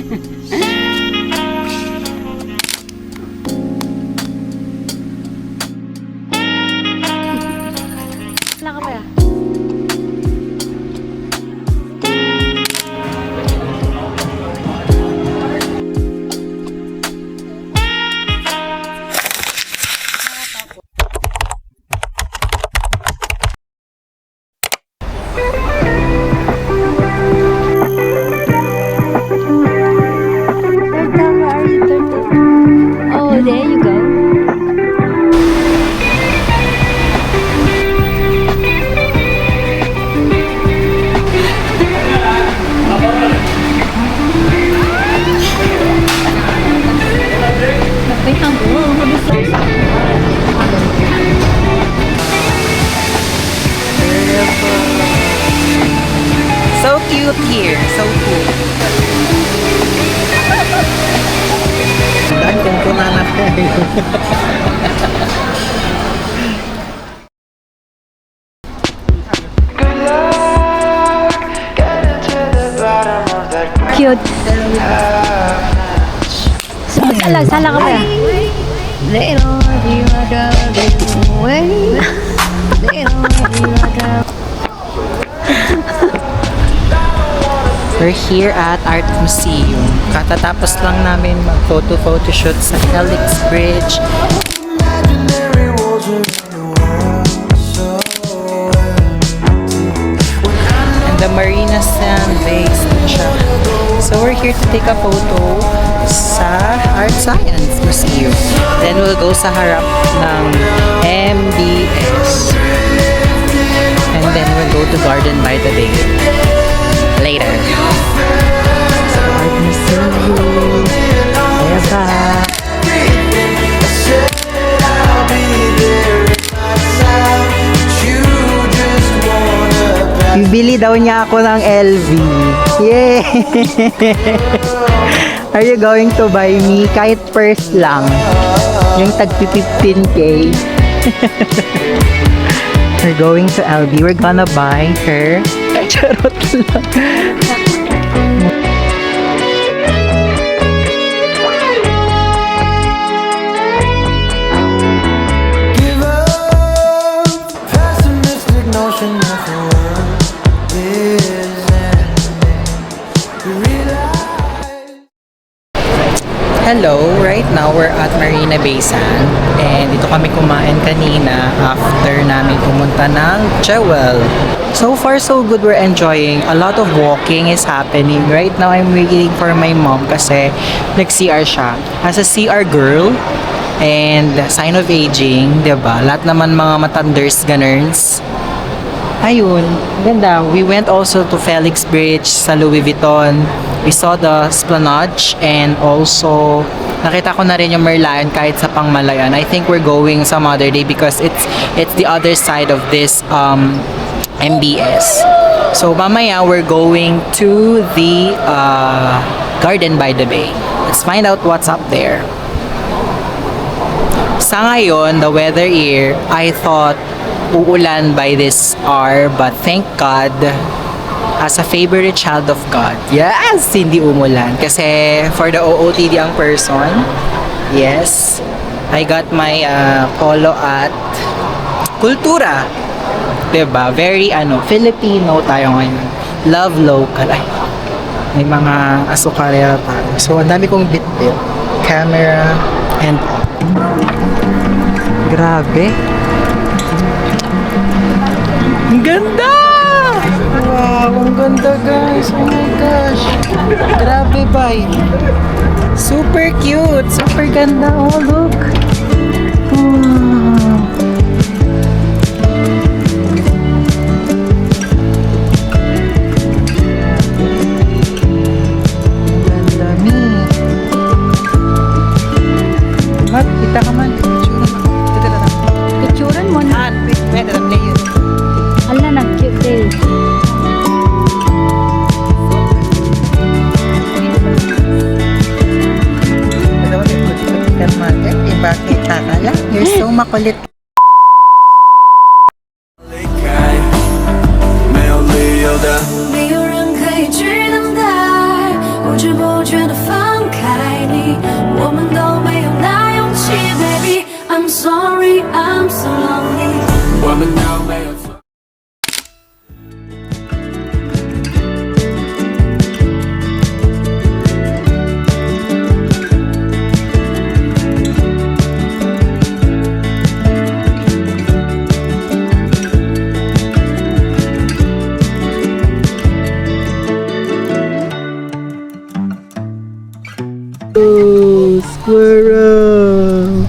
Wala ka ba ya? Oh, there you go. So cute here. So cute. Dan kung kunanak ko. Cute. Sala ka ba ya? We're here at Art Museum. Katatapos lang namin mag-photo shoot sa Helix Bridge. And the Marina Sand Base din siya. So we're here to take a photo sa Art Science Museum. Then we'll go sa harap ng MBS. And then we'll go to Garden by the Bay later. Art Museum. Diba? Bibili daw niya ako ng LV. Yay! Are you going to buy me? Kahit first lang. Yung tagpi 15K. We're going to LV. We're gonna buy her. Charot lang. Hello, right now we're at Marina Bay Sand and dito kami kumain kanina after namin pumunta ng Jewel. So far so good, we're enjoying. A lot of walking is happening. Right now I'm waiting for my mom kasi nag-CR siya. As a CR girl and sign of aging, 'di ba? Lahat naman mga matanders ganers. Ayun, ganda. We went also to Felix Bridge sa Louis Vuitton. We saw the Esplanade and also nakita ko na rin yung Merlion kahit sa Pangmalayan. I think we're going some other day because it's the other side of this MBS. So mamaya we're going to the Garden by the Bay. Let's find out what's up there. Sa ngayon, the weather here, I thought uulan by this hour, but thank God, as a favorite child of God, yes, hindi umulan. Kasi for the OOTD ang person, yes, I got my polo at Kultura. Diba? Very Filipino tayo ngayon. Love local. Ay, may mga asukarera tayo. So, ang dami kong bit-bit. Camera and grabe. Ang ganda! Wow, ang ganda guys. Oh my gosh. Grabe ba? Super cute. Super ganda. Oh, look. Wow. Ganda mi. Mat, kita ka man. Picturean mo na. Pwede na play yun. Ala, nag-cute day. Bakit akala? You're so makulit. 没有人可以取代，不知不觉的。Squirrel!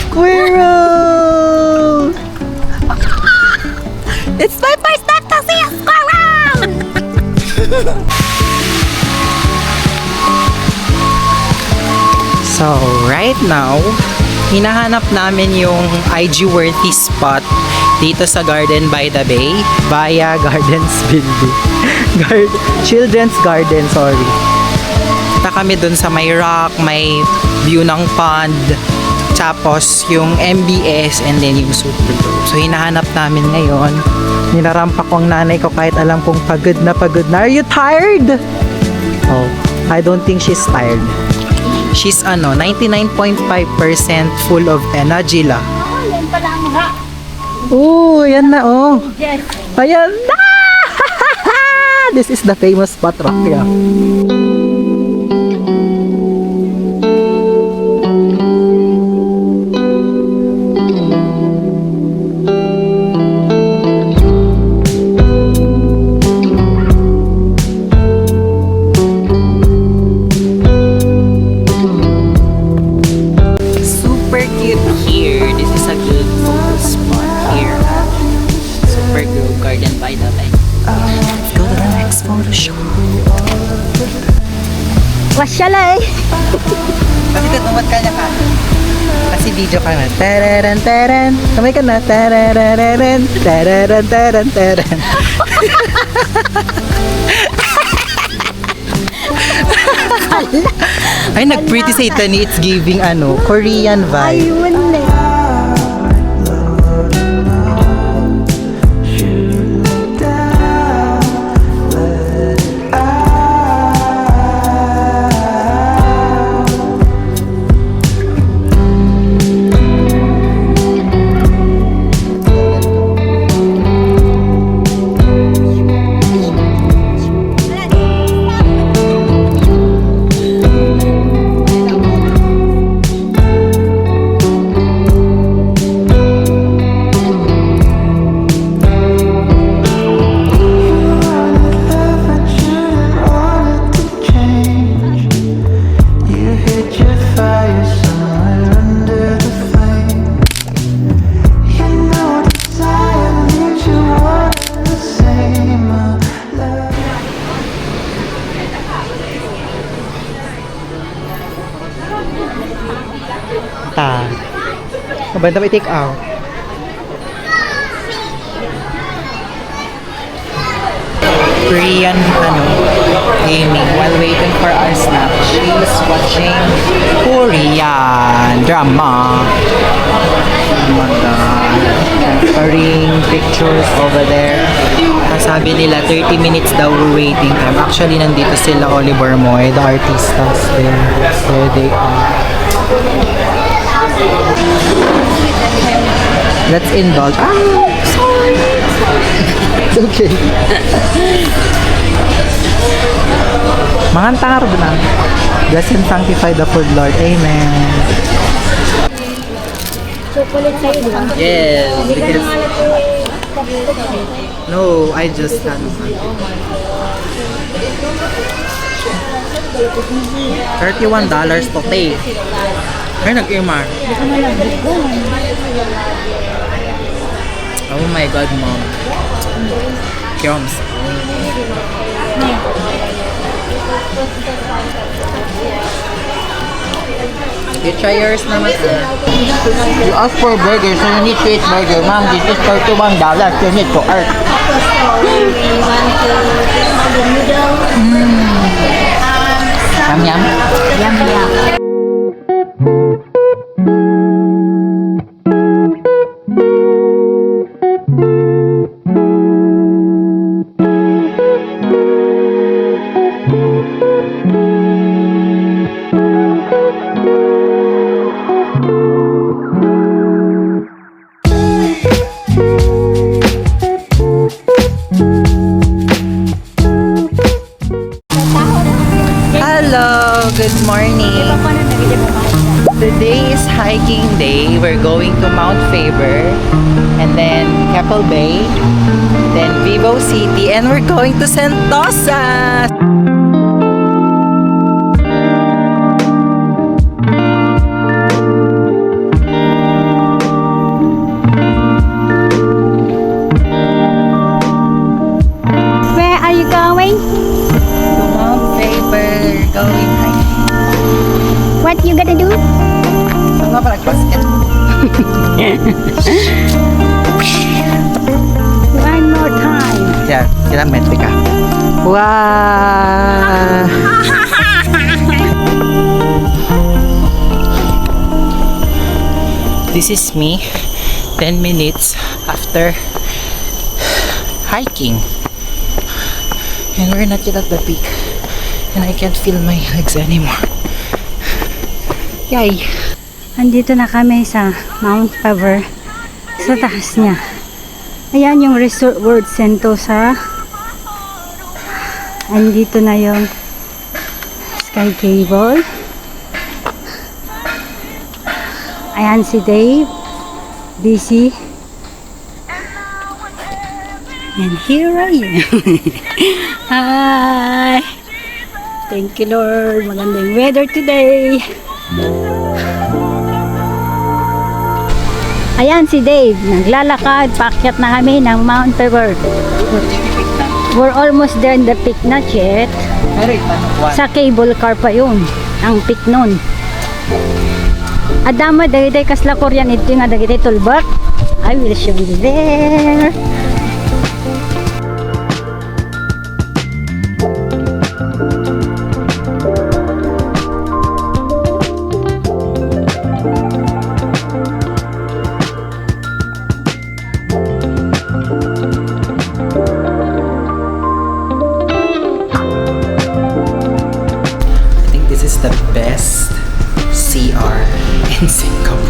Squirrel! It's my first time to see a squirrel! So, right now, hinahanap namin yung IG-worthy spot dito sa Garden by the Bay via Gardens Building. Children's Garden, sorry. Punta kami dun sa may rock, may view ng pond, tapos yung MBS and then yung Super Globe. So, hinahanap namin ngayon. Nilarampak ko ang nanay ko kahit alam kong pagod na pagod na. Are you tired? Oh, I don't think she's tired. She's 99.5% full of energy la. Yan pala ang mga. Oh, ayan na oh. Yes. Ayan na! This is the famous spot rock. Yeah. Super cute here. This is a good photo spot here at Super Grove Garden by the Bay. Let's go to the next photo shoot. Wasyala eh. Kasi katumat ka na ka. Kasi video ka na. Tararan, taran. Kamay ka na. Tarararan, tararan, taran, taran. Ay, nag-pretty sa Italy. It's giving Korean vibe. Ayun eh. Mabanda may take out. Korean gaming while waiting for our snack. She's watching Korean drama. Oh my God. Transferring pictures over there. Sabi nila 30 minutes daw waiting time. Actually, nandito sila Oliver Moy, the artistas there. There they are. Let's indulge. Sorry. It's okay. Mga taro na. Bless and sanctify the food, Lord. Amen. Chocolate sa'yo, di ba? Yes. Hindi ka Because, nangalat no, I just $31 to take. Ay, nag-imar. Oh my God, Mom. Kyoms. You try yours naman. You ask for burger, so you need to eat burger. Ma'am, this is $31. You need to earn. Yum, yum. Yum, yum. Hello, good morning. Today is hiking day. We're going to Mount Faber and then Keppel Bay, then Vivo City, and we're going to Sentosa. hiking? Mount Faber, going hiking. What you gonna do? Saan nga pala basket? One more time. Yeah, sila metrika. Wow! This is me 10 minutes after hiking. And we're not yet at the peak. And I can't feel my legs anymore. Yay! Andito na kami sa Mount Faber. Sa taas niya. Ayan yung Resort World Sentosa. Andito na yung Sky Cable. Ayan si Dave. Busy. And here I am. Hi! Thank you Lord. Magandang weather today. Ayan si Dave. Naglalakad. Paakyat na kami ng Mount Faber. We're almost there in the peak, not yet. Sa cable car pa yun. Ang peak nun. Adama, dagitay kasla Korean ito nga dagitay tulbak. I will show you there. I think this is the best CR in Singapore.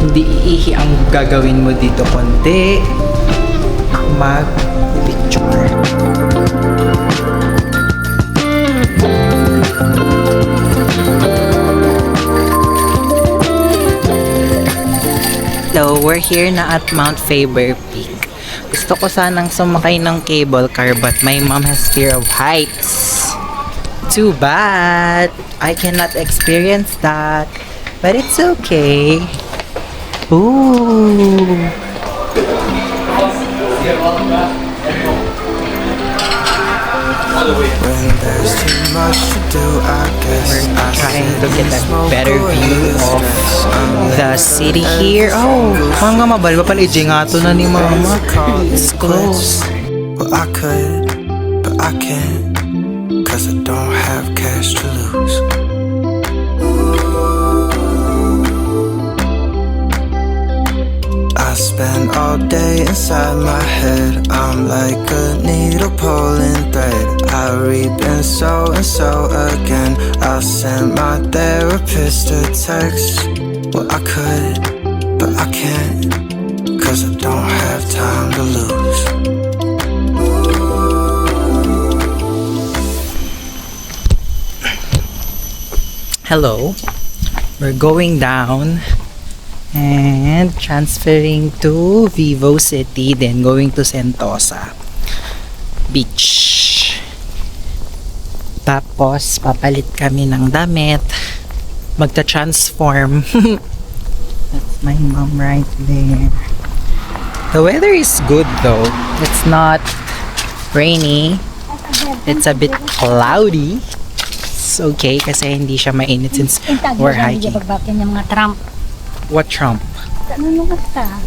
Hindi iihi ang gagawin mo dito kundi mag-picture. So, we're here na at Mount Faber Peak. Gusto ko sanang sumakay ng cable car but my mom has fear of heights. Too bad. I cannot experience that. But it's okay. Ooh. When there's too much to do, I guess We're trying to get a better view of the city here. Oh, mga mabalba pala nga to na ni mama. It's close. Well, I could, but I can't, 'cause I don't have cash to lose. I spend all day inside my head. I'm like a needle pulling thread. I reap and sow again. I'll send my therapist a text. Well, I could, but I can't, 'cause I don't have time to lose. Hello. We're going down and transferring to Vivo City, then going to Sentosa Beach. Tapos, papalit kami ng damit. Magta-transform. That's my mom right there. The weather is good though. It's not rainy. It's a bit cloudy. It's okay kasi hindi siya mainit since we're hiking. Pagbakin yung mga Trump. What Trump? Ano nung kasta?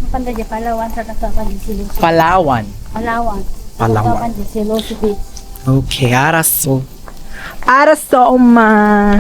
Napanda dyan, Palawan sa natapan di Silosi. Palawan. Palawan. Palawan. Natapan di Silosi Beach. Okay, araso. Araso, ma.